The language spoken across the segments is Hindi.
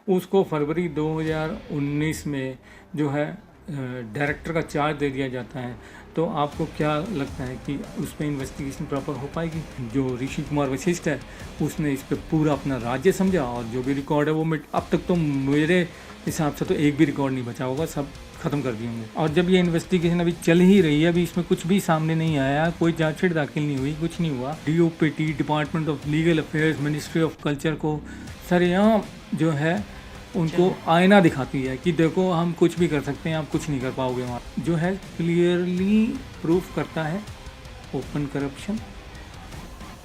उसको फरवरी 2019 में जो है डायरेक्टर का चार्ज दे दिया जाता है। तो आपको क्या लगता है कि उस पर इन्वेस्टिगेशन प्रॉपर हो पाएगी? जो ऋषि कुमार वशिष्ठ है उसने इस पर पूरा अपना राज्य समझा और जो भी रिकॉर्ड है वो अब तक तो मेरे हिसाब से तो एक भी रिकॉर्ड नहीं बचा होगा, सब खत्म कर दिए होंगे। और जब ये इन्वेस्टिगेशन अभी चल ही रही है, अभी इसमें कुछ भी सामने नहीं आया, कोई चार्जशीट दाखिल नहीं हुई, कुछ नहीं हुआ। DOPT, department of legal affairs, ministry of culture को सरेआम जो है उनको आईना दिखाती है कि देखो हम कुछ भी कर सकते हैं, आप कुछ नहीं कर पाओगे। वहाँ जो है क्लियरली प्रूफ करता है open corruption,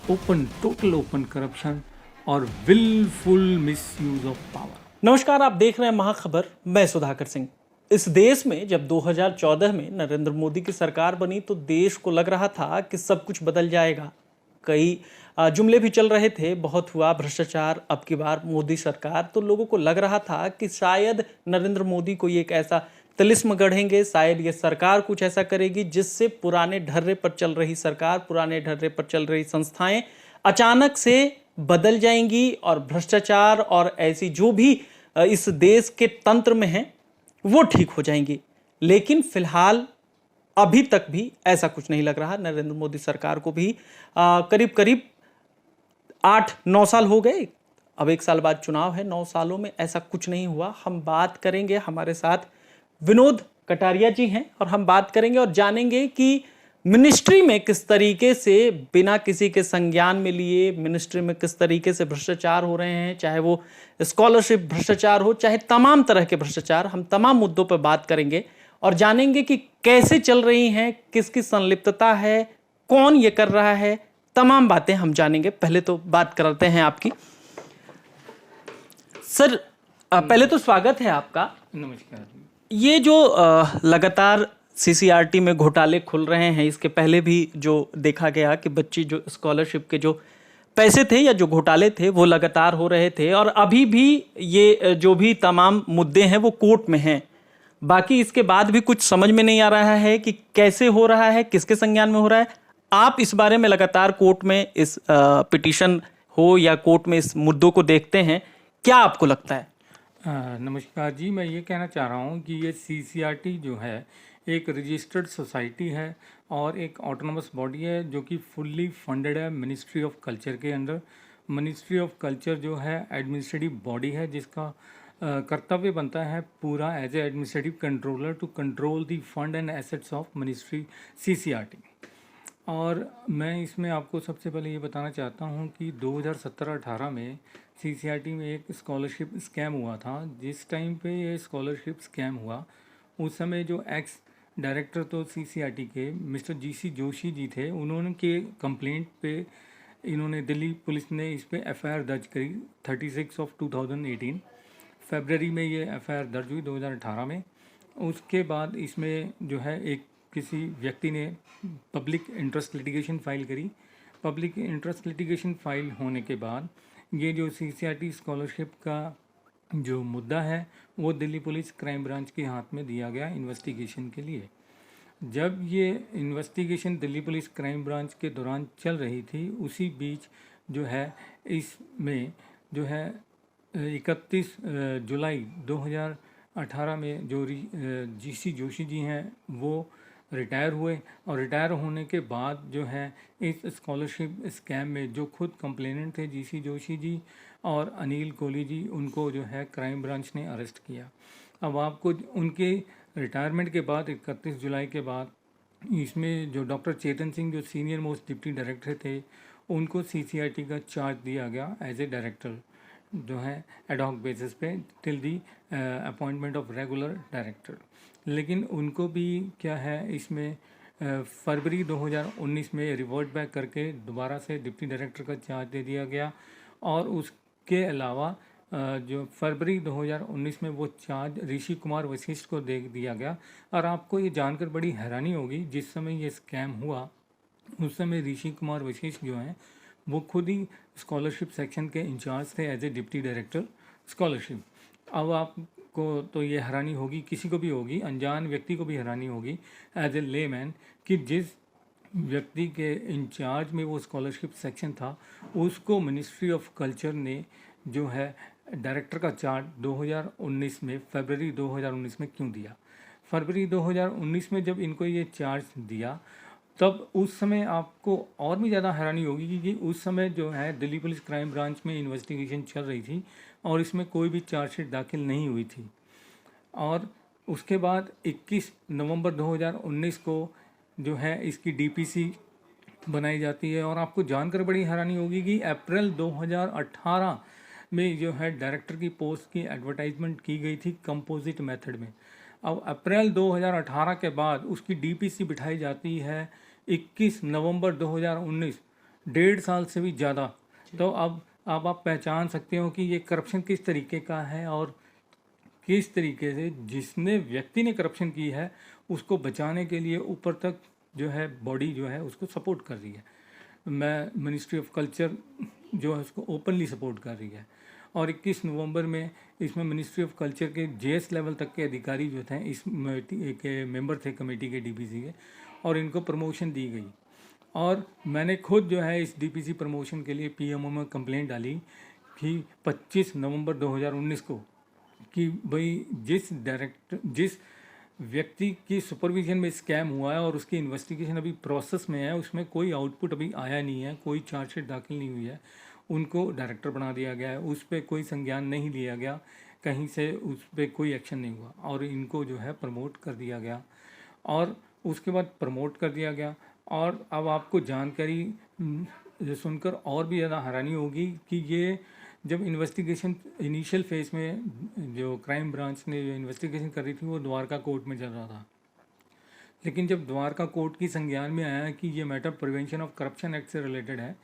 total open corruption और विलफुल मिसयूज ऑफ पावर। नमस्कार, आप देख रहे हैं महाखबर। मैं सुधाकर सिंह। इस देश में जब 2014 में नरेंद्र मोदी की सरकार बनी तो देश को लग रहा था कि सब कुछ बदल जाएगा। कई जुमले भी चल रहे थे, बहुत हुआ भ्रष्टाचार, अब की बार मोदी सरकार। तो लोगों को लग रहा था कि शायद नरेंद्र मोदी कोई एक ऐसा तिलिस्म गढ़ेंगे, शायद ये सरकार कुछ ऐसा करेगी जिससे पुराने ढर्रे पर चल रही सरकार, पुराने ढर्रे पर चल रही संस्थाएं अचानक से बदल जाएंगी और भ्रष्टाचार और ऐसी जो भी इस देश के तंत्र में है वो ठीक हो जाएंगी। लेकिन फिलहाल अभी तक भी ऐसा कुछ नहीं लग रहा। नरेंद्र मोदी सरकार को भी करीब करीब 8-9 साल हो गए। अब 1 साल बाद चुनाव है। 9 सालों में ऐसा कुछ नहीं हुआ। हम बात करेंगे, हमारे साथ विनोद कटारिया जी हैं और हम बात करेंगे और जानेंगे कि मिनिस्ट्री में किस तरीके से बिना किसी के संज्ञान में लिए मिनिस्ट्री में किस तरीके से भ्रष्टाचार हो रहे हैं, चाहे वो स्कॉलरशिप भ्रष्टाचार हो, चाहे तमाम तरह के भ्रष्टाचार। हम तमाम मुद्दों पर बात करेंगे और जानेंगे कि कैसे चल रही हैं, किसकी संलिप्तता है, कौन ये कर रहा है, तमाम बातें हम जानेंगे। पहले तो बात करते हैं आपकी सर। पहले तो स्वागत है आपका। नमस्कार। ये जो लगातार CCRT में घोटाले खुल रहे हैं, इसके पहले भी जो देखा गया कि बच्ची जो स्कॉलरशिप के जो पैसे थे या जो घोटाले थे वो लगातार हो रहे थे और अभी भी ये जो भी तमाम मुद्दे हैं वो कोर्ट में हैं। बाकी इसके बाद भी कुछ समझ में नहीं आ रहा है कि कैसे हो रहा है, किसके संज्ञान में हो रहा है। आप इस बारे में लगातार कोर्ट में इस पिटीशन हो या कोर्ट में इस मुद्दों को देखते हैं, क्या आपको लगता है? नमस्कार जी, मैं ये कहना चाह रहा हूँ कि ये CCRT जो है एक रजिस्टर्ड सोसाइटी है और एक ऑटोनमस बॉडी है जो कि फुल्ली फंडेड है मिनिस्ट्री ऑफ कल्चर के अंडर। मिनिस्ट्री ऑफ कल्चर जो है एडमिनिस्ट्रेटिव बॉडी है जिसका कर्तव्य बनता है पूरा as a administrative controller to control the fund and assets of ministry CCRT। और मैं इसमें आपको सबसे पहले ये बताना चाहता हूँ कि 2017-18 में CCRT में एक स्कॉलरशिप स्कैम हुआ था। जिस टाइम पे ये स्कॉलरशिप स्कैम हुआ उस समय जो एक्स डायरेक्टर तो CCRT के मिस्टर GC जोशी जी थे, उन्होंने के कंप्लेंट पे इन्होंने दिल्ली पुलिस ने इस पे FIR दर्ज करी 36/2018। फरवरी में ये FIR दर्ज हुई 2018 में। उसके बाद इसमें जो है एक किसी व्यक्ति ने पब्लिक इंटरेस्ट लिटिगेशन फाइल करी। पब्लिक इंटरेस्ट लिटिगेशन फाइल होने के बाद ये जो CCRT स्कॉलरशिप का जो मुद्दा है वो दिल्ली पुलिस क्राइम ब्रांच के हाथ में दिया गया इन्वेस्टिगेशन के लिए। जब ये investigation Delhi police crime branch के दौरान चल रही थी, उसी बीच जो है इसमें जो है 31 जुलाई 2018 में जो GC जोशी जी हैं वो रिटायर हुए और रिटायर होने के बाद जो है इस स्कॉलरशिप स्कैम में जो खुद कंप्लेनेंट थे GC जोशी जी और अनिल कोहली जी, उनको जो है क्राइम ब्रांच ने अरेस्ट किया। अब आपको उनके रिटायरमेंट के बाद 31 जुलाई के बाद इसमें जो डॉक्टर चेतन सिंह जो सीनियर मोस्ट डिप्टी डायरेक्टर थे उनको CCRT का चार्ज दिया गया एज ए डायरेक्टर जो है एडहॉक बेसिस पे till the appointment of regular director. लेकिन उनको भी क्या है इसमें फरवरी 2019 में रिवर्ट बैक करके दोबारा से डिप्टी डायरेक्टर का चार्ज दे दिया गया और उसके अलावा जो फरवरी 2019 में वो चार्ज ऋषि कुमार वशिष्ठ को दे दिया गया। और आपको ये जानकर बड़ी हैरानी होगी, जिस समय ये स्कैम हुआ उस समय ऋषि कुमार वशिष्ठ जो हैं वो खुद ही स्कॉलरशिप सेक्शन के इंचार्ज थे as a deputy director scholarship. अब आपको तो ये हैरानी होगी, किसी को भी होगी, अनजान व्यक्ति को भी हैरानी होगी एज ए लेमैन कि जिस व्यक्ति के इंचार्ज में वो स्कॉलरशिप सेक्शन था उसको मिनिस्ट्री ऑफ कल्चर ने जो है डायरेक्टर का चार्ज 2019 में, फरवरी 2019 में क्यों दिया। फरवरी 2019 में जब इनको ये चार्ज दिया, तब उस समय आपको और भी ज़्यादा हैरानी होगी कि उस समय जो है दिल्ली पुलिस क्राइम ब्रांच में इन्वेस्टिगेशन चल रही थी और इसमें कोई भी चार्जशीट दाखिल नहीं हुई थी। और उसके बाद 21 नवंबर 2019 को जो है इसकी डीपीसी बनाई जाती है। और आपको जानकर बड़ी हैरानी होगी कि अप्रैल 2018 में जो है डायरेक्टर की पोस्ट की एडवर्टाइजमेंट की गई थी कंपोजिट मेथड में। अब अप्रैल 2018 के बाद उसकी डीपीसी बिठाई जाती है 21 नवंबर 2019, 1.5 साल से भी ज़्यादा। तो अब आप पहचान सकते हो कि ये करप्शन किस तरीके का है और किस तरीके से जिसने व्यक्ति ने करप्शन की है उसको बचाने के लिए ऊपर तक जो है बॉडी जो है उसको सपोर्ट कर रही है। मैं मिनिस्ट्री ऑफ कल्चर जो है उसको ओपनली सपोर्ट कर रही है। और 21 नवंबर में इसमें मिनिस्ट्री ऑफ कल्चर के जेएस लेवल तक के अधिकारी जो थे इस के मेंबर थे कमेटी के, डीपीसी के, और इनको प्रमोशन दी गई। और मैंने खुद जो है इस डीपीसी प्रमोशन के लिए पीएमओ में कंप्लेंट डाली कि 25 नवंबर 2019 को कि भाई जिस व्यक्ति की सुपरविजन में स्कैम हुआ है और उसकी इन्वेस्टिगेशन अभी प्रोसेस में है, उसमें कोई आउटपुट अभी आया नहीं है, कोई चार्जशीट दाखिल नहीं हुई है, उनको डायरेक्टर बना दिया गया है, उस पर कोई संज्ञान नहीं लिया गया, कहीं से उस पर कोई एक्शन नहीं हुआ और इनको जो है प्रमोट कर दिया गया। और उसके बाद प्रमोट कर दिया गया। और अब आपको जानकारी सुनकर और भी ज़्यादा हैरानी होगी कि ये जब इन्वेस्टिगेशन इनिशियल फेज में जो क्राइम ब्रांच ने जो इन्वेस्टिगेशन कर रही थी वो द्वारका कोर्ट में चल रहा था। लेकिन जब द्वारका कोर्ट की संज्ञान में आया कि ये matter prevention of corruption act से रिलेटेड है,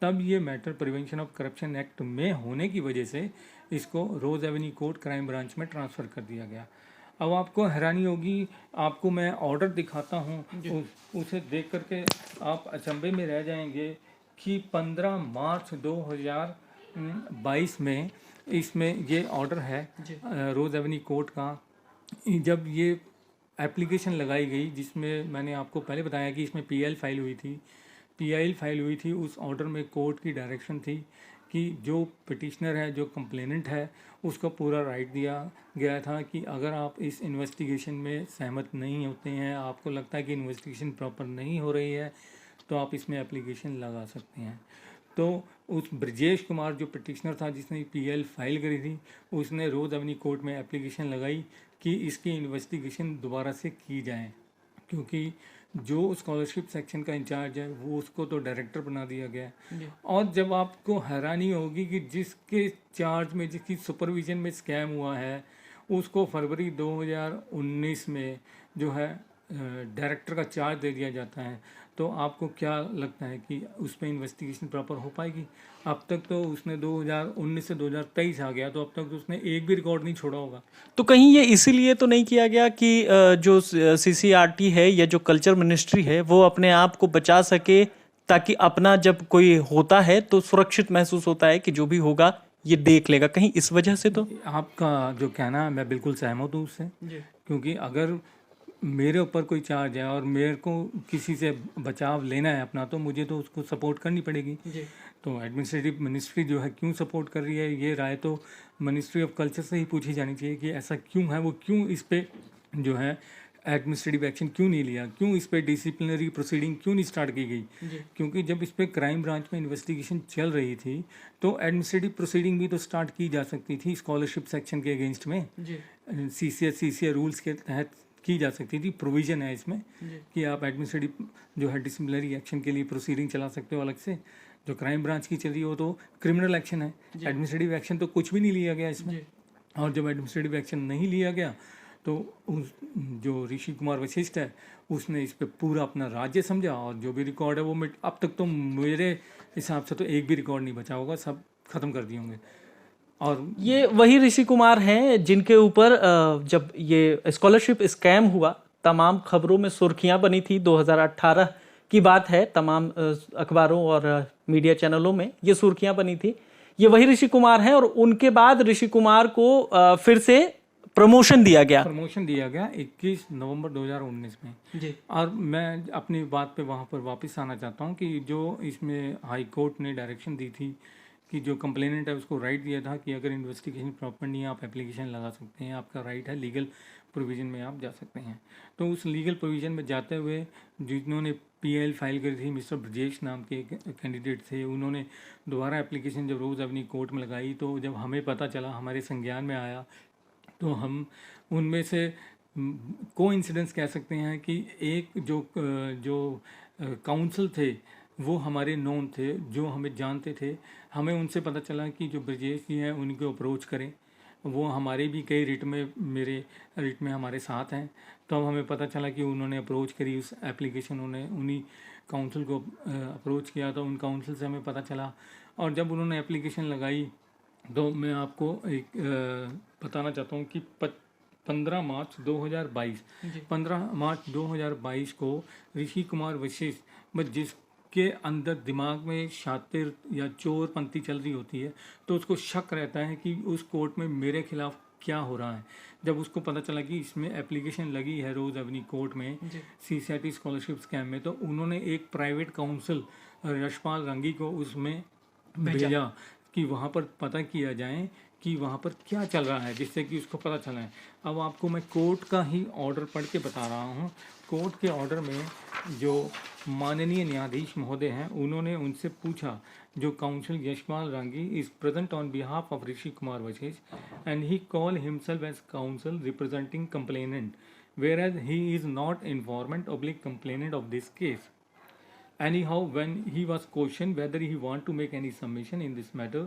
तब ये matter prevention of corruption act में होने की वजह से इसको रोज़ एवेन्यू कोर्ट क्राइम ब्रांच में ट्रांसफ़र कर दिया गया। अब आपको हैरानी होगी, आपको मैं ऑर्डर दिखाता हूँ, उसे देख करके आप अचंभे में रह जाएंगे कि 15 मार्च 2022 में इसमें ये ऑर्डर है रोज़ एवेन्यू कोर्ट का। जब ये एप्लीकेशन लगाई गई, जिसमें मैंने आपको पहले बताया कि इसमें पीआईएल फाइल हुई थी, उस ऑर्डर में कोर्ट की डायरेक्शन थी कि जो पिटिशनर है, जो कंप्लेनेंट है, उसको पूरा राइट दिया गया था कि अगर आप इस इन्वेस्टिगेशन में सहमत नहीं होते हैं, आपको लगता है कि इन्वेस्टिगेशन प्रॉपर नहीं हो रही है, तो आप इसमें एप्लीकेशन लगा सकते हैं। तो उस ब्रजेश कुमार जो पिटिशनर था जिसने पीएल फाइल करी थी, उसने रोज़ एवेन्यू कोर्ट में एप्लीकेशन लगाई कि इसकी इन्वेस्टिगेशन दोबारा से की जाए, क्योंकि जो स्कॉलरशिप सेक्शन का इंचार्ज है वो उसको तो डायरेक्टर बना दिया गया। और जब आपको हैरानी होगी कि जिसके चार्ज में, जिसकी सुपरविजन में स्कैम हुआ है, उसको फरवरी 2019 में जो है डायरेक्टर का चार्ज दे दिया जाता है, तो आपको क्या लगता है कि उस पर इन्वेस्टिगेशन प्रॉपर हो पाएगी? अब तक तो उसने 2019 से 2023 आ गया, तो अब तक तो उसने एक भी रिकॉर्ड नहीं छोड़ा होगा। तो कहीं ये इसीलिए तो नहीं किया गया कि जो सीसीआरटी है या जो कल्चर मिनिस्ट्री है वो अपने आप को बचा सके, ताकि अपना जब कोई होता है तो सुरक्षित महसूस होता है कि जो भी होगा ये देख लेगा, कहीं इस वजह से? तो आपका जो कहना है मैं बिल्कुल सहमत हूँ उससे, क्योंकि अगर मेरे ऊपर कोई चार्ज है और मेरे को किसी से बचाव लेना है अपना, तो मुझे तो उसको सपोर्ट करनी पड़ेगी। तो एडमिनिस्ट्रेटिव मिनिस्ट्री जो है क्यों सपोर्ट कर रही है, ये राय तो मिनिस्ट्री ऑफ कल्चर से ही पूछी जानी चाहिए कि ऐसा क्यों है, वो क्यों इस पे जो है एडमिनिस्ट्रेटिव एक्शन क्यों नहीं लिया, क्यों इस पे डिसिप्लिनरी प्रोसीडिंग क्यों नहीं स्टार्ट की गई। क्योंकि जब इस पे क्राइम ब्रांच में इन्वेस्टिगेशन चल रही थी तो एडमिनिस्ट्रेटिव प्रोसीडिंग भी तो स्टार्ट की जा सकती थी स्कॉलरशिप सेक्शन के अगेंस्ट में, सीसीआर रूल्स के तहत की जा सकती थी। प्रोविज़न है इसमें कि आप एडमिनिस्ट्रेटिव जो है डिसिप्लिनरी एक्शन के लिए प्रोसीडिंग चला सकते हो अलग से। जो क्राइम ब्रांच की चल रही हो तो क्रिमिनल एक्शन है, एडमिनिस्ट्रेटिव एक्शन तो कुछ भी नहीं लिया गया इसमें। और जब एडमिनिस्ट्रेटिव एक्शन नहीं लिया गया तो उस जो ऋषि कुमार वशिष्ठ है उसने इस पर पूरा अपना राज्य समझा, और जो भी रिकॉर्ड है वो अब तक तो मेरे हिसाब से तो एक भी रिकॉर्ड नहीं बचा होगा, सब खत्म कर दिए होंगे। और ये वही ऋषि कुमार हैं जिनके ऊपर जब ये स्कॉलरशिप स्कैम हुआ तमाम खबरों में सुर्खियां बनी थी। 2018 की बात है, तमाम अखबारों और मीडिया चैनलों में ये सुर्खियां बनी थी। ये वही ऋषि कुमार हैं और उनके बाद ऋषि कुमार को फिर से प्रमोशन दिया गया 21 नवंबर 2019 में जी। और मैं अपनी बात पे वहाँ पर वापस आना चाहता हूँ कि जो इसमें हाई कोर्ट ने डायरेक्शन दी थी कि जो कंप्लेनेंट है उसको राइट दिया था कि अगर इन्वेस्टिगेशन प्रॉपर नहीं है आप एप्लीकेशन लगा सकते हैं, आपका राइट है, लीगल प्रोविज़न में आप जा सकते हैं। तो उस लीगल प्रोविज़न में जाते हुए जिन्होंने पीएल फाइल करी थी, मिस्टर ब्रजेश नाम के एक कैंडिडेट थे, उन्होंने दोबारा एप्लीकेशन जब रोज़ अपनी कोर्ट में लगाई तो जब हमें पता चला, हमारे संज्ञान में आया, तो हम उनमें से कोइंसिडेंस कह सकते हैं कि एक जो काउंसिल थे वो हमारे नोन थे, जो हमें जानते थे। हमें उनसे पता चला कि जो ब्रजेश जी हैं उनको अप्रोच करें, वो हमारे भी कई रिट में, मेरे रिट में हमारे साथ हैं। तो हमें पता चला कि उन्होंने अप्रोच करी उस एप्लीकेशन, उन्होंने उन्हीं काउंसिल को अप्रोच किया, तो उन काउंसिल से हमें पता चला। और जब उन्होंने एप्लीकेशन लगाई तो मैं आपको एक बताना चाहता हूँ कि 15 मार्च 2022 15 मार्च 2022 को ऋषि कुमार वशिष्ठ, बस जिसके अंदर दिमाग में शातिर या चोरपंथी चल रही होती है तो उसको शक रहता है कि उस कोर्ट में मेरे खिलाफ क्या हो रहा है। जब उसको पता चला कि इसमें एप्लीकेशन लगी है रोज़ एवेन्यू कोर्ट में सीसीआरटी स्कॉलरशिप स्कैम में, तो उन्होंने एक प्राइवेट काउंसिल यशपाल रंगी को उसमें भेजा कि वहाँ पर पता किया जाए कि वहाँ पर क्या चल रहा है, जिससे कि उसको पता चला है। अब आपको मैं कोर्ट का ही ऑर्डर पढ़ के बता रहा हूँ। कोर्ट के ऑर्डर में जो माननीय न्यायाधीश महोदय हैं उन्होंने उनसे पूछा, जो counsel Yashpal Rangi is present on behalf of Rishi Kumar Vashishtha and he call himself as counsel representing complainant whereas he is not informant oblique complainant of this case. Anyhow, when he was questioned whether he want to make any submission in this matter,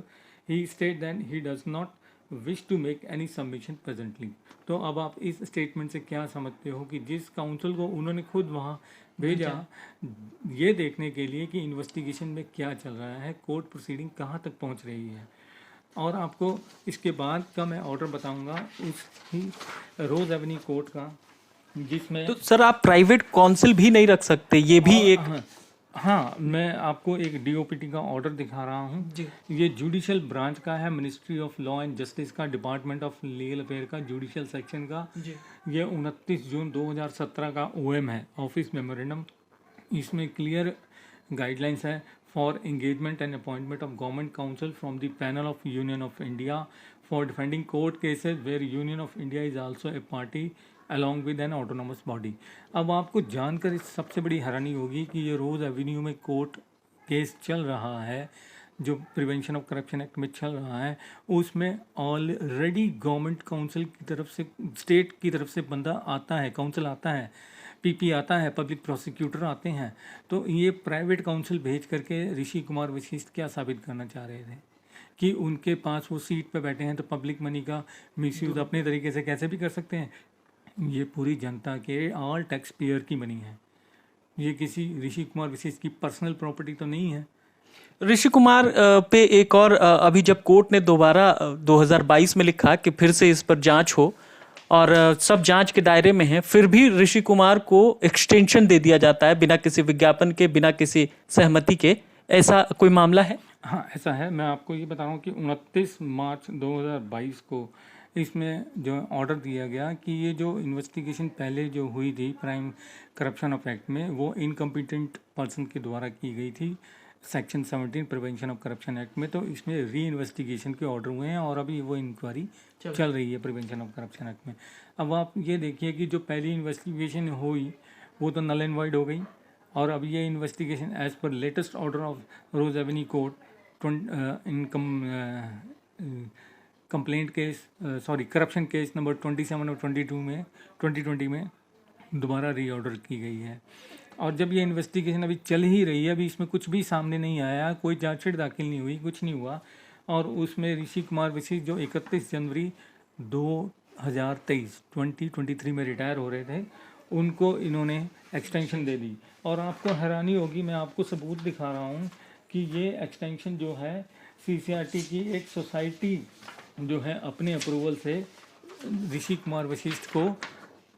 he stated that he does not wish to make any submission presently. तो अब आप इस स्टेटमेंट से क्या समझते हो कि जिस काउंसिल को उन्होंने खुद वहाँ भेजा ये देखने के लिए कि इन्वेस्टिगेशन में क्या चल रहा है, कोर्ट प्रोसीडिंग कहाँ तक पहुँच रही है। और आपको इसके बाद का मैं ऑर्डर बताऊंगा उस ही रोज़ एवेन्यू कोर्ट का, जिसमें तो सर आप प्राइवेट काउंसिल भी नहीं रख सकते, ये भी एक हाँ, मैं आपको एक डीओपीटी का ऑर्डर दिखा रहा हूँ। ये जुडिशियल ब्रांच का है, ministry of law and justice का, डिपार्टमेंट ऑफ लीगल अफेयर का, जुडिशियल सेक्शन का। ये 29 जून 2017 का ओएम है, ऑफिस मेमोरेंडम। इसमें क्लियर गाइडलाइंस है for engagement and appointment of government counsel from the panel of Union of India for defending court cases where Union of India is also a party along with an autonomous body. अब आपको जानकर इस सबसे बड़ी हैरानी होगी कि ये रोज़ एवेन्यू में कोर्ट केस चल रहा है, जो प्रिवेंशन ऑफ करप्शन एक्ट में चल रहा है, उसमें ऑलरेडी गवर्नमेंट काउंसिल की तरफ से, स्टेट की तरफ से बंदा आता है, काउंसिल आता है, पीपी आता है, पब्लिक प्रोसिक्यूटर आते हैं। तो ये प्राइवेट काउंसिल भेज करके ऋषि कुमार वशिष्ठ क्या साबित करना चाह रहे थे कि उनके पास वो सीट पे बैठे हैं तो पब्लिक मनी का मिसयूज़ अपने तरीके से कैसे भी कर सकते हैं। ये पूरी जनता के, ऑल टैक्स पेयर की मनी है, ये किसी ऋषि कुमार वशिष्ठ की पर्सनल प्रॉपर्टी तो नहीं है। ऋषि कुमार पे एक और अभी जब कोर्ट ने दोबारा 2022 में लिखा कि फिर से इस पर जांच हो और सब जांच के दायरे में है, फिर भी ऋषि कुमार को एक्सटेंशन दे दिया जाता है बिना किसी विज्ञापन के, बिना किसी सहमति के। ऐसा कोई मामला है? हाँ, ऐसा है। मैं आपको ये बता रहा हूँ कि 29 मार्च 2022 को इसमें जो ऑर्डर दिया गया कि ये जो इन्वेस्टिगेशन पहले जो हुई थी प्राइम करप्शन ऑफ एक्ट में, वो इनकम्पिटेंट पर्सन के द्वारा की गई थी section 17 prevention of corruption act में। तो इसमें री इन्वेस्टिगेशन के ऑर्डर हुए हैं और अभी वो इंक्वायरी चल रही है प्रिवेंशन ऑफ करप्शन एक्ट में। अब आप ये देखिए कि जो पहली इन्वेस्टिगेशन हुई वो तो नल एंड वाइड हो गई, और अब ये investigation as per latest order of Rose Avenue court complaint case, corruption case number 27 और 2020 में दोबारा रीऑर्डर की गई है। और जब ये इन्वेस्टिगेशन अभी चल ही रही है, अभी इसमें कुछ भी सामने नहीं आया, कोई चार्जशीट दाखिल नहीं हुई, कुछ नहीं हुआ, और उसमें ऋषि कुमार वशिष्ठ जो 31 जनवरी 2023 में रिटायर हो रहे थे, उनको इन्होंने एक्सटेंशन दे दी। और आपको हैरानी होगी, मैं आपको सबूत दिखा रहा हूँ कि ये एक्सटेंशन जो है सीसीआरटी की एक सोसाइटी जो है अपने अप्रूवल से ऋषि कुमार वशिष्ठ को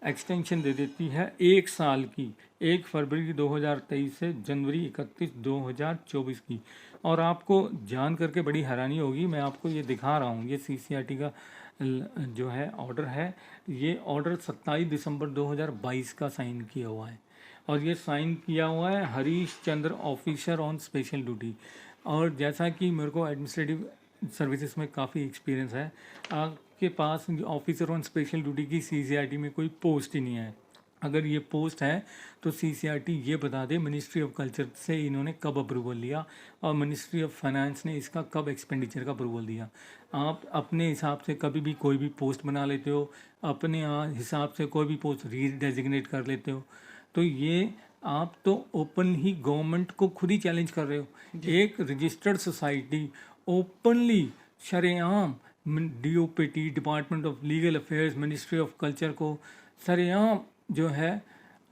एक्सटेंशन दे देती है 1 साल की, 1 फरवरी 2023 से जनवरी 31 2024 की। और आपको जान करके बड़ी हैरानी होगी, मैं आपको ये दिखा रहा हूँ, ये सीसीआरटी का जो है ऑर्डर है। ये ऑर्डर 27 दिसंबर 2022 का साइन किया हुआ है, और ये साइन किया हुआ है Harish Chandra officer on special duty. और जैसा कि मेरे को एडमिनिस्ट्रेटिव सर्विसेज में काफ़ी एक्सपीरियंस है, आपके पास ऑफिसर ऑन स्पेशल ड्यूटी की CCRT में कोई पोस्ट ही नहीं है। अगर ये पोस्ट है तो CCRT ये बता दे मिनिस्ट्री ऑफ कल्चर से इन्होंने कब अप्रूवल लिया और मिनिस्ट्री ऑफ फाइनेंस ने इसका कब एक्सपेंडिचर का अप्रूवल दिया। आप अपने हिसाब से कभी भी कोई भी पोस्ट बना लेते हो, अपने हिसाब से कोई भी पोस्ट रीडेजिग्नेट कर लेते हो, तो ये आप तो ओपन ही गवर्नमेंट को खुद ही चैलेंज कर रहे हो। एक रजिस्टर्ड सोसाइटी ओपनली शरेआम DOPT, department of legal affairs, ministry of culture को सरेआम जो है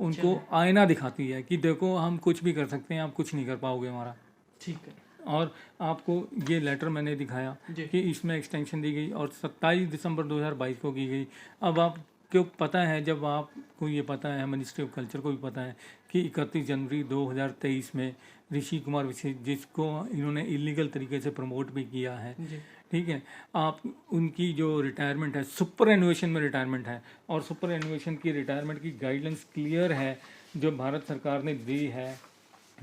उनको आईना दिखाती है कि देखो हम कुछ भी कर सकते हैं, आप कुछ नहीं कर पाओगे हमारा। ठीक है। और आपको ये लेटर मैंने दिखाया कि इसमें एक्सटेंशन दी गई और 27 दिसंबर 2022 को की गई। अब आपको पता है, जब आपको ये पता है, मिनिस्ट्री ऑफ कल्चर को भी पता है कि 31 जनवरी 2023 में ऋषि कुमार विशेष, जिसको इन्होंने इलीगल तरीके से प्रमोट भी किया है, ठीक है, आप उनकी जो रिटायरमेंट है सुपर एनुएशन में रिटायरमेंट है, और सुपर एनुएशन की रिटायरमेंट की गाइडलाइंस क्लियर है जो भारत सरकार ने दी है,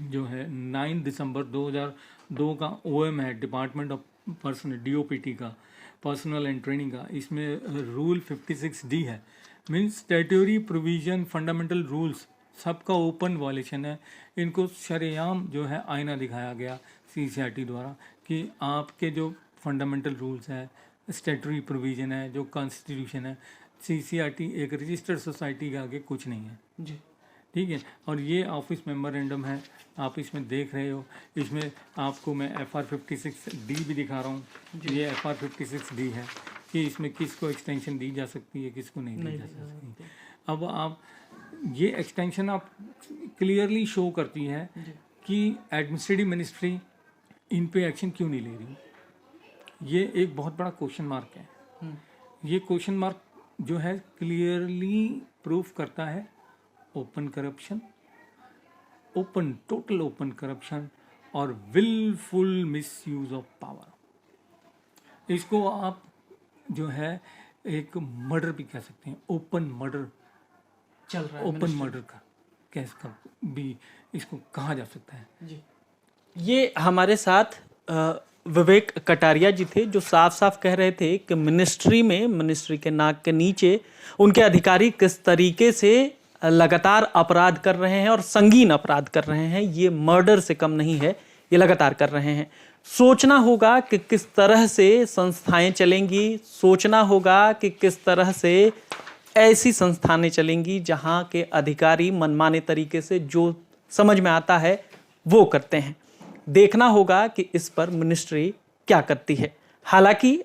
जो है 9 दिसंबर 2002 का OM है, डिपार्टमेंट ऑफ पर्सनल DOPT का, पर्सनल एंड ट्रेनिंग का। इसमें रूल 56D है, means statutory provision, fundamental rules सबका ओपन वायलेशन है। इनको शरेआम जो है आईना दिखाया गया CCRT द्वारा कि आपके जो फंडामेंटल रूल्स है, स्टैट्यूटरी प्रोविजन है, जो कॉन्स्टिट्यूशन है, CCRT एक रजिस्टर्ड सोसाइटी के आगे कुछ नहीं है जी। ठीक है। और ये ऑफिस मेमोरेंडम है, आप इसमें देख रहे हो। इसमें आपको मैं FR 56D भी दिखा रहा हूँ। ये FR 56D है कि इसमें किसको एक्सटेंशन दी जा सकती है, किसको नहीं दी जा सकती। अब आप ये एक्सटेंशन आप क्लियरली शो करती है कि एडमिनिस्ट्रेटिव मिनिस्ट्री इन पे एक्शन क्यों नहीं ले रही। ये एक बहुत बड़ा क्वेश्चन मार्क है। ये क्वेश्चन मार्क जो है क्लियरली प्रूफ करता है open corruption, total open corruption और विलफुल मिसयूज ऑफ पावर। इसको आप जो है एक मर्डर भी कह सकते हैं, ओपन मर्डर चल रहा है, ओपन मर्डर का केस का भी इसको कहा जा सकता है। जी। ये हमारे साथ विवेक कटारिया जी थे, जो साफ साफ कह रहे थे कि मिनिस्ट्री के नाक के नीचे उनके अधिकारी किस तरीके से लगातार अपराध कर रहे हैं और संगीन अपराध कर रहे हैं। ये मर्डर से कम नहीं है, ये लगातार कर रहे हैं। सोचना होगा कि किस तरह से संस्थाएं चलेंगी, सोचना होगा कि किस तरह से ऐसी संस्थानें चलेंगी जहां के अधिकारी मनमाने तरीके से जो समझ में आता है वो करते हैं। देखना होगा कि इस पर मिनिस्ट्री क्या करती है। हालांकि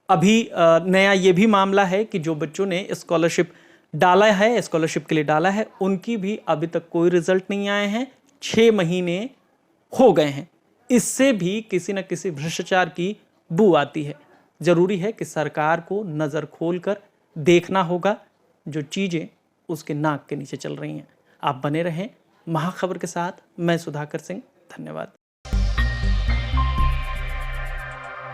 अभी नया ये भी मामला है कि जो बच्चों ने स्कॉलरशिप डाला है, स्कॉलरशिप के लिए डाला है, उनकी भी अभी तक कोई रिजल्ट नहीं आए हैं। 6 महीने हो गए हैं। इससे भी किसी न किसी भ्रष्टाचार की बू आती है। जरूरी है कि सरकार को नज़र खोलकर देखना होगा जो चीज़ें उसके नाक के नीचे चल रही हैं। आप बने रहें महाखबर के साथ। मैं सुधाकर सिंह, धन्यवाद।